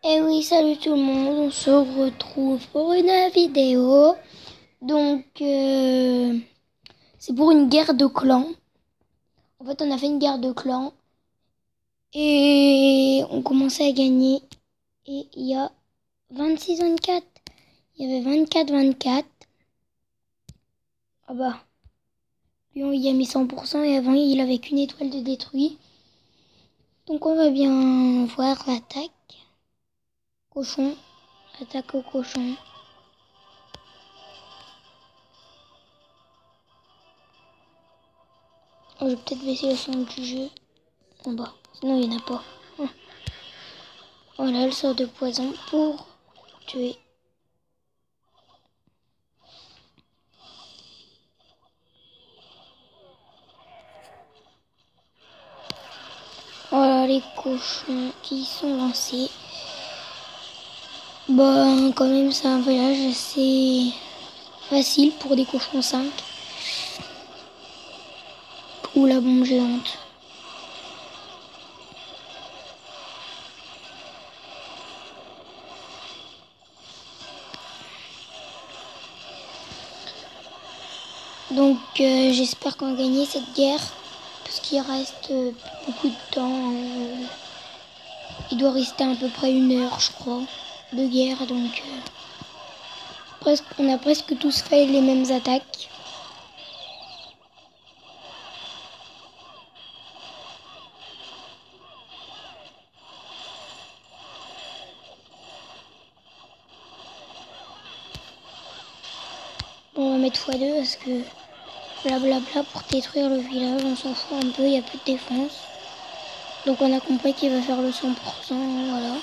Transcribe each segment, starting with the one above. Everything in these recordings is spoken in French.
Et oui, salut tout le monde, on se retrouve pour une vidéo. Donc, c'est pour une guerre de clans. En fait, on a fait une guerre de clans et on commençait à gagner. Et il y a 26-24. Il y avait 24-24. Ah bah, lui, il a mis 100% et avant, il avait qu'une étoile de détruit. Donc, on va bien voir l'attaque. Cochon, attaque au cochon. Oh, je vais peut-être baisser le son du jeu en bas, sinon il n'y en a pas. Voilà, elle sort de poison pour tuer. Voilà les cochons qui sont lancés. Bah, quand même, c'est un village assez facile pour des cochons 5. Ou la bombe géante. Donc, j'espère qu'on va gagner cette guerre. Parce qu'il reste beaucoup de temps. Il doit rester à peu près 1 heure, je crois, de guerre. Donc, on a presque tous fait les mêmes attaques. Bon, on va mettre x2 parce que blablabla pour détruire le village, on s'en fout un peu, il n'y a plus de défense. Donc on a compris qu'il va faire le 100%, voilà.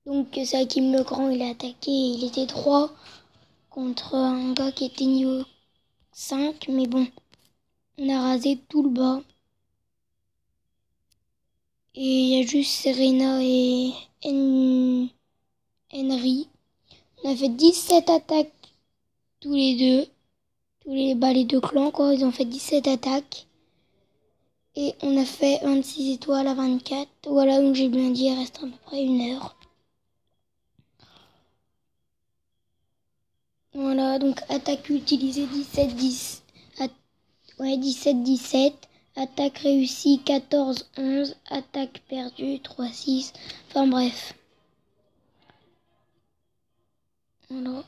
Donc c'est Hakim le Grand, il a attaqué, il était 3 contre un gars qui était niveau 5, mais bon, on a rasé tout le bas. Et il y a juste Serena et Henry. On a fait 17 attaques tous les deux. Les deux clans, quoi, ils ont fait 17 attaques. Et on a fait 26 étoiles à 24. Voilà, donc j'ai bien dit, il reste à peu près 1 heure. Voilà, donc attaque utilisée 17-10. 17-17. Attaque réussie 14-11. Attaque perdue 3-6. Enfin bref. Voilà.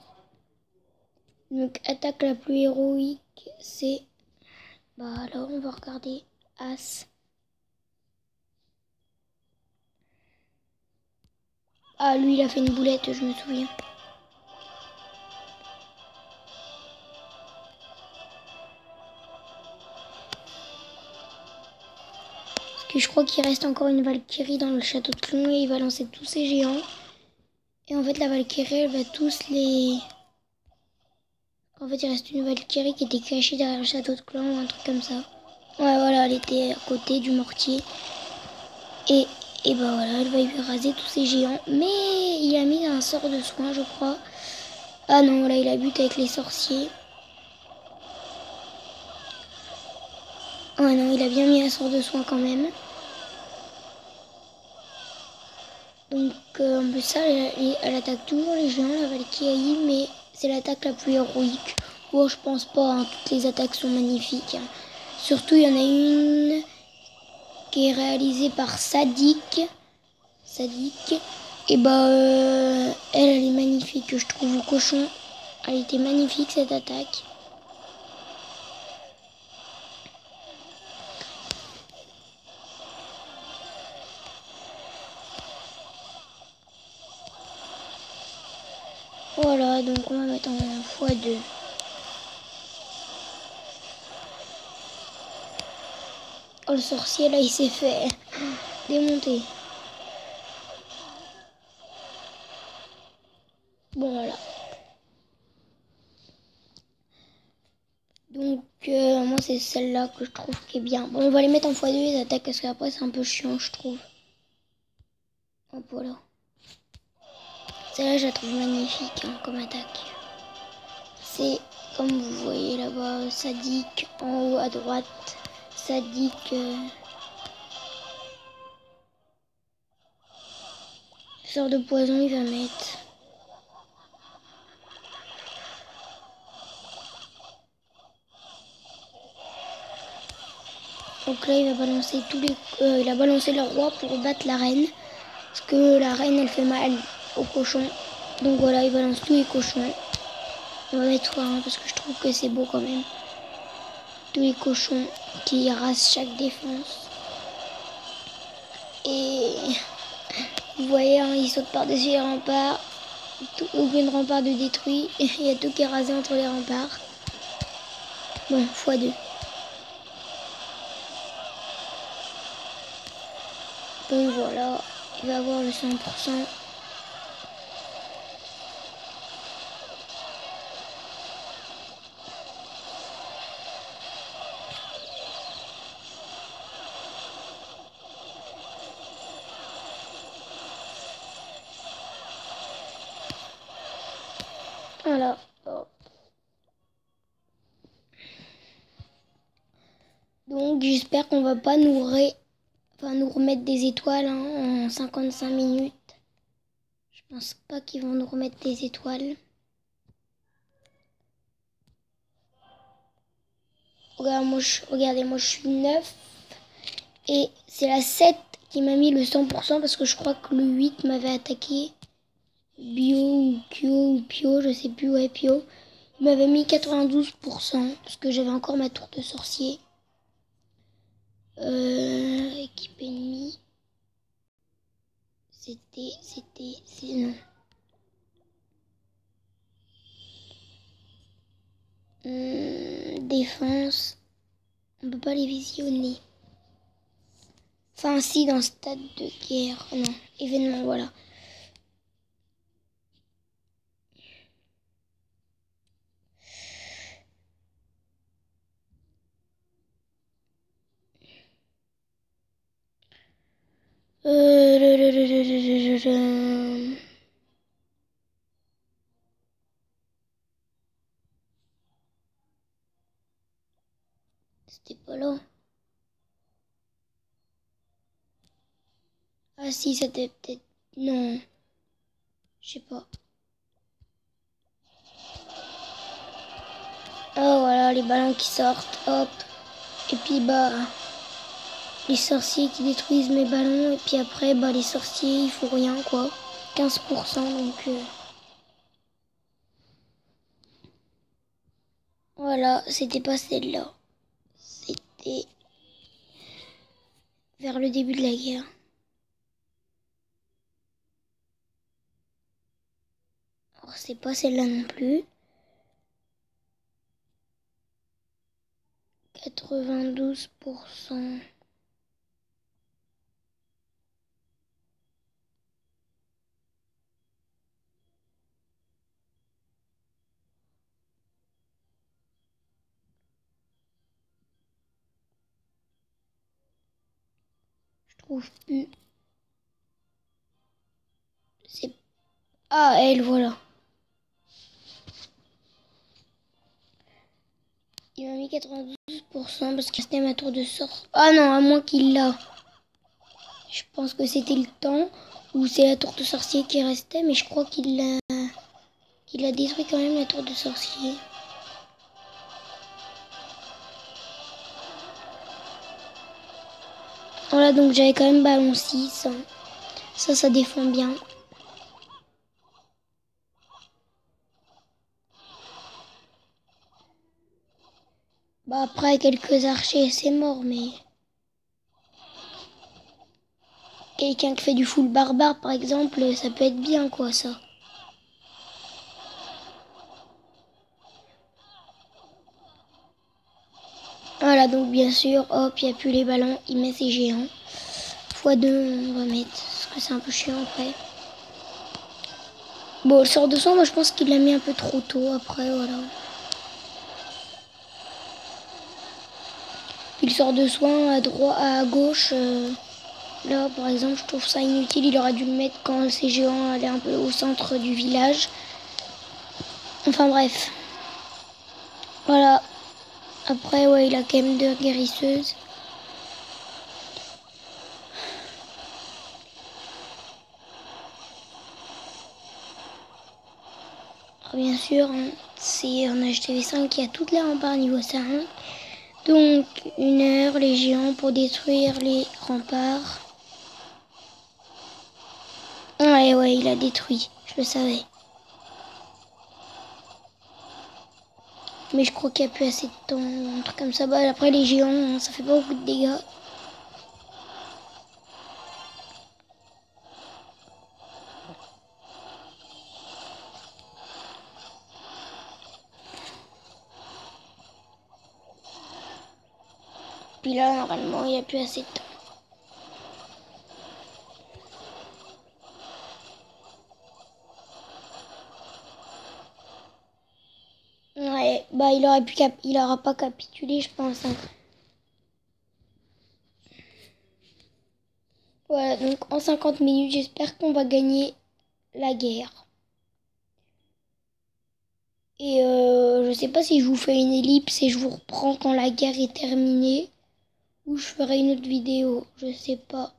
Donc attaque la plus héroïque, c'est... Bah alors on va regarder. As. Ah, lui il a fait une boulette, je me souviens. Parce que je crois qu'il reste encore une Valkyrie dans le château de Clon et il va lancer tous ses géants. Et en fait la Valkyrie elle va tous les... En fait il reste une Valkyrie qui était cachée derrière le château de Clan ou un truc comme ça. Ouais voilà, elle était à côté du mortier. Et bah voilà, elle va lui raser tous ses géants. Mais il a mis un sort de soin je crois. Ah non, là il a buté avec les sorciers. Ah non, il a bien mis un sort de soin quand même. Donc en plus ça, elle attaque toujours les géants, la Valkyrie, mais c'est l'attaque la plus héroïque. Bon, je pense pas, hein, toutes les attaques sont magnifiques. Hein. Surtout, il y en a une qui est réalisée par Sadik. Et bah, elle est magnifique, je trouve, au cochon. Elle était magnifique cette attaque. Voilà, donc on va mettre en x2. Oh, le sorcier là, il s'est fait démonter. Bon, voilà. Donc, moi, c'est celle-là que je trouve qui est bien. Bon, on va les mettre en x2 les attaques parce qu'après, c'est un peu chiant, je trouve. Hop, voilà. Celle-là, je la trouve magnifique hein, comme attaque. C'est, comme vous voyez là-bas, Sadik en haut à droite. Sadik. Sort de poison, il va mettre. Donc là, il va balancer il a balancé le roi pour battre la reine. Parce que la reine, elle fait mal aux cochons. Donc voilà, il balance tous les cochons. On va mettre 3, parce que je trouve que c'est beau quand même. Tous les cochons qui rasent chaque défense. Et vous voyez, hein, il saute par-dessus les remparts. Aucun rempart de détruit. Il y a tout qui est rasé entre les remparts. Bon, x2. Donc voilà, il va avoir le 100%. Voilà. Donc j'espère qu'on va pas nous remettre des étoiles, hein, en 55 minutes. Je pense pas qu'ils vont nous remettre des étoiles. Regardez, moi je suis 9. Et c'est la 7 qui m'a mis le 100% parce que je crois que le 8 m'avait attaqué. Bio ou Kyo ou Pio, je sais plus, ouais, Pio. Il m'avait mis 92% parce que j'avais encore ma tour de sorcier. Équipe ennemie. Non. Défense. On peut pas les visionner. Enfin, si, dans stade de guerre. Non, événement, voilà. C'était pas là. Ah si, c'était peut-être... Non. Je sais pas. Oh voilà, les ballons qui sortent. Hop. Et puis bah... les sorciers qui détruisent mes ballons. Et puis après, bah les sorciers, ils font rien quoi. 15% donc... Voilà, c'était pas celle-là. C'était vers le début de la guerre. Alors c'est pas celle-là non plus. 92%. Je trouve plus. C'est... Ah, elle, voilà. Il m'a mis 92% parce que c'était ma tour de sort. Ah non, à moins qu'il l'a. Je pense que c'était le temps où c'est la tour de sorcier qui restait, mais je crois qu'il a détruit quand même la tour de sorcier. Voilà, donc j'avais quand même ballon 6. Hein. Ça défend bien. Bah après, quelques archers, c'est mort, mais... Quelqu'un qui fait du full barbare, par exemple, ça peut être bien, quoi, ça. Voilà, donc bien sûr, hop, il n'y a plus les ballons, il met ses géants. x2, on va mettre, parce que c'est un peu chiant après. Bon, le sort de sang, moi je pense qu'il l'a mis un peu trop tôt après, voilà. Il sort de soin à droite, à gauche. Là, par exemple, je trouve ça inutile. Il aurait dû le mettre quand ces géants allaient un peu au centre du village. Enfin bref. Voilà. Après, ouais, il a quand même 2 guérisseuses. Alors, bien sûr, c'est en HTV5 qui a toutes les remparts niveau 5. Donc 1 heure les géants pour détruire les remparts. Ouais, il a détruit, je le savais. Mais je crois qu'il n'y a plus assez de temps, un truc comme ça. Bah, après les géants, ça fait pas beaucoup de dégâts. Puis là, normalement, il n'y a plus assez de temps. Ouais, bah il aura pas capitulé, je pense. Voilà, donc en 50 minutes, j'espère qu'on va gagner la guerre. Et je sais pas si je vous fais une ellipse et je vous reprends quand la guerre est terminée. Ou je ferai une autre vidéo, je sais pas.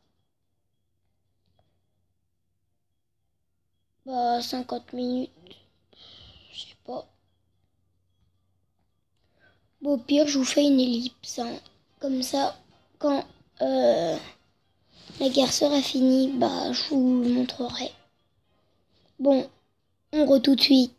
Bah 50 minutes, je sais pas. Bon, au pire, je vous fais une ellipse. Comme ça, quand la guerre sera finie, bah je vous montrerai. Bon, on re tout de suite.